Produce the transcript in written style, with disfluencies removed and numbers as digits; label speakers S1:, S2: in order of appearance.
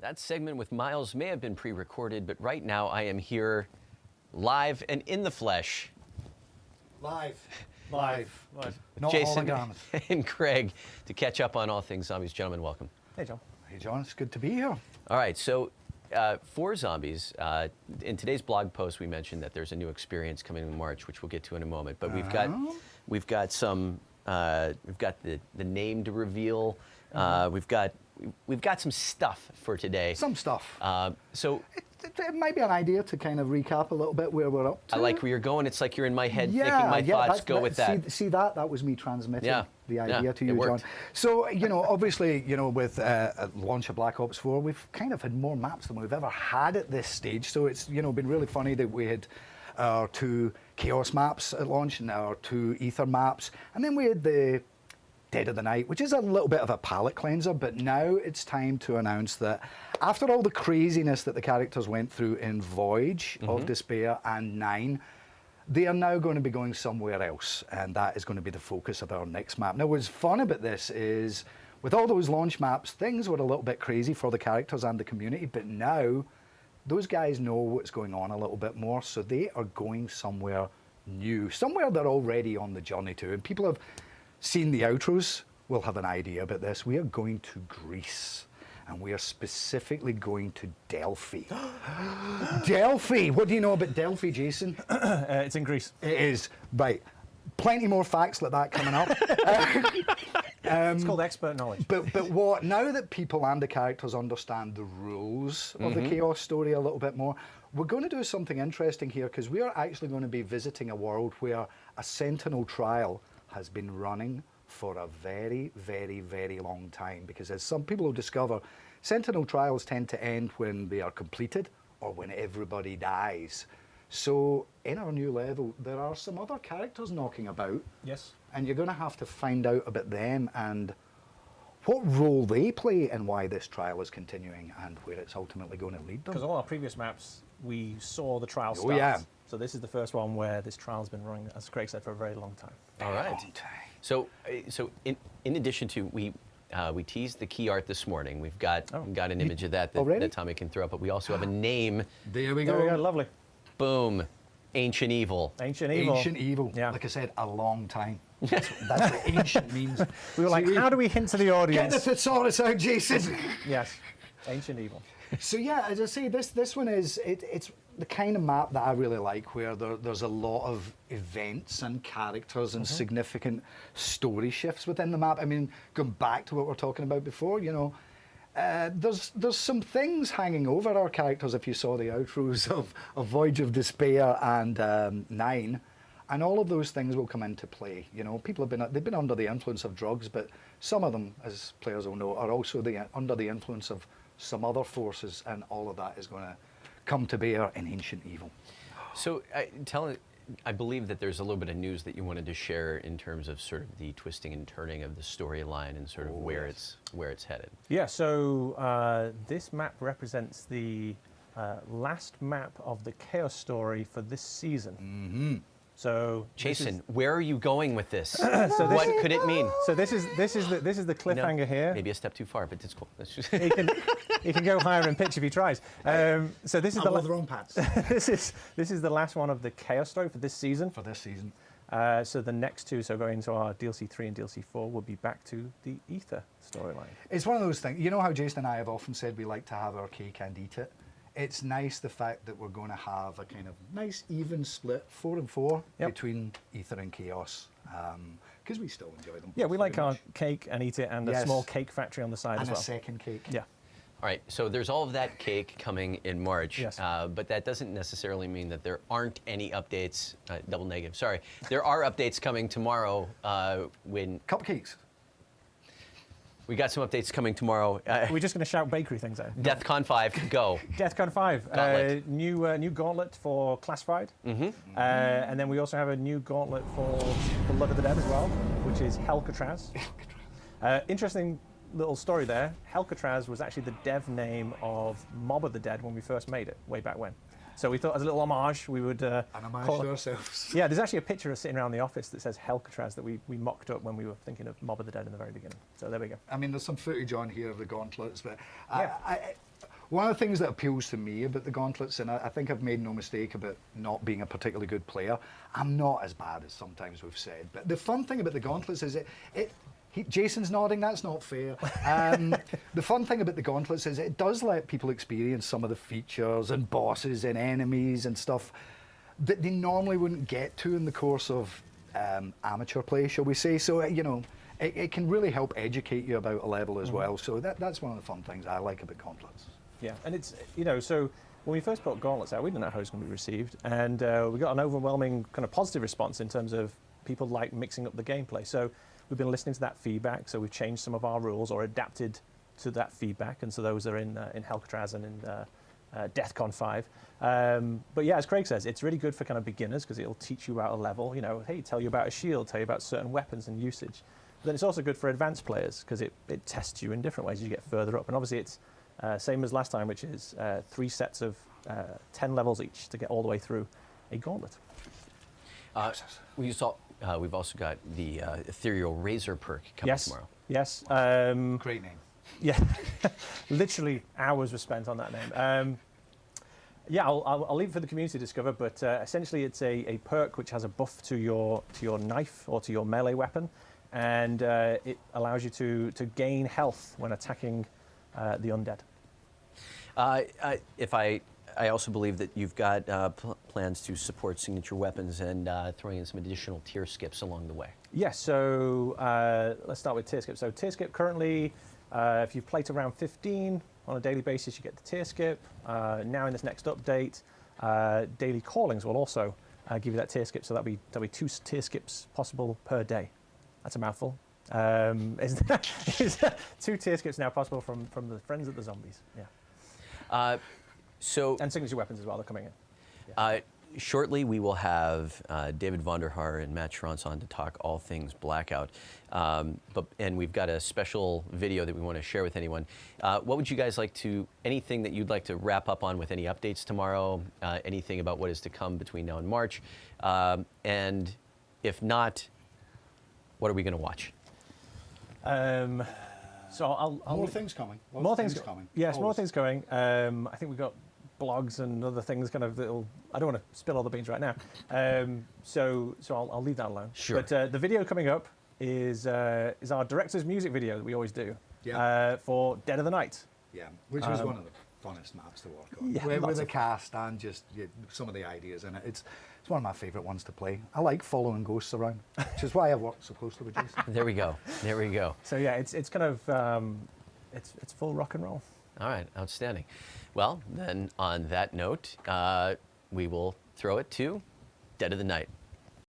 S1: That segment with Miles may have been pre-recorded, but right now I am here live and in the flesh.
S2: Live.
S1: Not Jason and Craig to catch up on all things zombies. Gentlemen, welcome.
S3: Hey, John.
S2: Hey, John. It's good to be here.
S1: All right, so for zombies, in today's blog post, we mentioned that there's a new experience coming in March, which we'll get to in a moment. But we've got the name to reveal. We've got some stuff for today.
S2: Some stuff.
S1: So
S2: it might be an idea to kind of recap a little bit where we're up to.
S1: I like where you're going. It's like you're in my head thinking my thoughts. Go with that.
S2: See that? That was me transmitting the idea to you,
S1: it worked.
S2: John. So, obviously, with launch of Black Ops 4, we've kind of had more maps than we've ever had at this stage. So it's, been really funny that we had our 2 Chaos maps at launch and our 2 Ether maps. And then we had the Dead of the Night, which is a little bit of a palate cleanser, but now it's time to announce that after all the craziness that the characters went through in Voyage of Despair and 9, they are now going to be going somewhere else, and that is going to be the focus of our next map. Now, what's fun about this is, with all those launch maps, things were a little bit crazy for the characters and the community, but now those guys know what's going on a little bit more, so they are going somewhere new, somewhere they're already on the journey to, and people have seen the outros, will have an idea about this. We are going to Greece, and we are specifically going to Delphi. Delphi! What do you know about Delphi, Jason?
S3: It's in Greece.
S2: It is. Right. Plenty more facts like that coming up.
S3: It's called expert knowledge.
S2: But now that people and the characters understand the rules of the Chaos story a little bit more, we're going to do something interesting here, because we are actually going to be visiting a world where a Sentinel trial has been running for a very, very, very long time, because as some people will discover, Sentinel trials tend to end when they are completed or when everybody dies. So in our new level, there are some other characters knocking about.
S3: Yes.
S2: And you're going to have to find out about them and what role they play and why this trial is continuing and where it's ultimately going to lead them.
S3: Because all our previous maps, we saw the trial start.
S2: Oh, yeah.
S3: So this is the first one where this trial's been running, as Craig said, for a very long time.
S1: All right.
S2: Long time.
S1: So in addition to, we teased the key art this morning. We've got an image of that Tommy can throw up, but we also have a name.
S2: There we go.
S3: There we go, lovely.
S1: Boom. Ancient Evil.
S3: Ancient Evil.
S2: Ancient Evil.
S3: Yeah.
S2: Like I said, a long time. That's what ancient means.
S3: We were like, how do we hint to the audience?
S2: Get the thesaurus out, Jason.
S3: Yes. Ancient Evil.
S2: So yeah, as I say, this one is, it's the kind of map that I really like, where there's a lot of events and characters and significant story shifts within the map. I mean, going back to what we were talking about before, there's some things hanging over our characters if you saw the outros of Voyage of Despair and 9, and all of those things will come into play. People they've been under the influence of drugs, but some of them, as players will know, are also under the influence of some other forces, and all of that is going to come to bear in Ancient Evil.
S1: So I believe that there's a little bit of news that you wanted to share in terms of sort of the twisting and turning of the storyline and sort of where it's headed.
S3: Yeah, so this map represents the last map of the Chaos story for this season. So
S1: Jason, where are you going with this?
S3: So
S1: what could it mean?
S3: So this is the cliffhanger here.
S1: Maybe a step too far, but it's cool.
S3: He can go higher in pitch if he tries. So this is
S2: the wrong pants.
S3: this is the last one of the Chaos story for this season. So the next 2, so going into our DLC 3 and DLC 4, will be back to the Ether storyline.
S2: It's one of those things. You know how Jason and I have often said we like to have our cake and eat it? It's nice the fact that we're going to have a kind of nice even split, 4 and 4, between Ether and Chaos, because we still enjoy them.
S3: Yeah, we like our cake and eat it, and a small cake factory on the side as well.
S2: And a second cake.
S3: Yeah.
S1: All right, so there's all of that cake coming in March,
S3: yes.
S1: But that doesn't necessarily mean that there aren't any updates, double negative, sorry. There are updates coming tomorrow when...
S2: Cupcakes.
S1: We got some updates coming tomorrow.
S3: We're just going to shout bakery things out.
S1: DEFCON 5, go.
S3: DEFCON 5,
S1: Gauntlet.
S3: New gauntlet for Classified. And then we also have a new gauntlet for Blood of the Dead as well, which is Helcatraz. Interesting little story there. Helcatraz was actually the dev name of Mob of the Dead when we first made it, way back when. So we thought, as a little homage, we would
S2: an homage to ourselves.
S3: Yeah, there's actually a picture of sitting around the office that says Helcatraz that we mocked up when we were thinking of Mob of the Dead in the very beginning. So there we go.
S2: I mean, there's some footage on here of the gauntlets, but One of the things that appeals to me about the gauntlets, and I think I've made no mistake about not being a particularly good player, I'm not as bad as sometimes we've said. But the fun thing about the gauntlets is Jason's nodding, that's not fair. The fun thing about the gauntlets is it does let people experience some of the features and bosses and enemies and stuff that they normally wouldn't get to in the course of amateur play, shall we say. So, you know, it can really help educate you about a level as well. So that's one of the fun things I like about gauntlets.
S3: Yeah, and it's, you know, so when we first put Gauntlets out, we didn't know how it was going to be received, and we got an overwhelming kind of positive response in terms of people like mixing up the gameplay. So we've been listening to that feedback, so we've changed some of our rules or adapted to that feedback, and so those are in Alcatraz and in DEFCON 5. But yeah, as Craig says, it's really good for kind of beginners because it'll teach you about a level, you know, hey, tell you about a shield, tell you about certain weapons and usage. But then it's also good for advanced players because it tests you in different ways as you get further up, and obviously it's same as last time, which is 3 sets of 10 levels each to get all the way through a gauntlet.
S1: We've also got the Ethereal Razor perk coming tomorrow.
S3: Yes.
S2: Great name.
S3: Yeah, literally hours were spent on that name. Yeah, I'll leave it for the community to discover, but essentially it's a perk which has a buff to your knife or to your melee weapon, and it allows you to gain health when attacking the undead.
S1: I also believe that you've got plans to support signature weapons and throwing in some additional tier skips along the way.
S3: Yes, so let's start with tier skip. So tier skip currently, if you've played around 15 on a daily basis, you get the tier skip. Now in this next update, daily callings will also give you that tier skip. So that'll be 2 tier skips possible per day. That's a mouthful. Is 2 tier skips now possible from the Friends of the Zombies? Yeah. And signature weapons as well. They're coming in. Yeah.
S1: Shortly, we will have David Vonderhaar and Matt Schrantz on to talk all things Blackout. And we've got a special video that we want to share with anyone. What would you guys like to, anything that you'd like to wrap up on with any updates tomorrow? Anything about what is to come between now and March? And if not, what are we going to watch?
S3: So I'll
S2: more things coming.
S3: More things coming. Yes,
S2: Always.
S3: More things coming. I think we've got blogs and other things kind of that'll, I don't want to spill all the beans right now. So I'll leave that alone.
S1: Sure.
S3: But the video coming up is our director's music video that we always do for Dead of the Night.
S2: Yeah, which was one of the funnest maps to work on.
S3: Yeah,
S2: with the cast and just some of the ideas in it. It's one of my favourite ones to play. I like following ghosts around, which is why I work so closely with Jason.
S1: There we go. There we go.
S3: So yeah, it's kind of it's full rock and roll.
S1: All right, outstanding. Well, then on that note, we will throw it to Dead of the Night.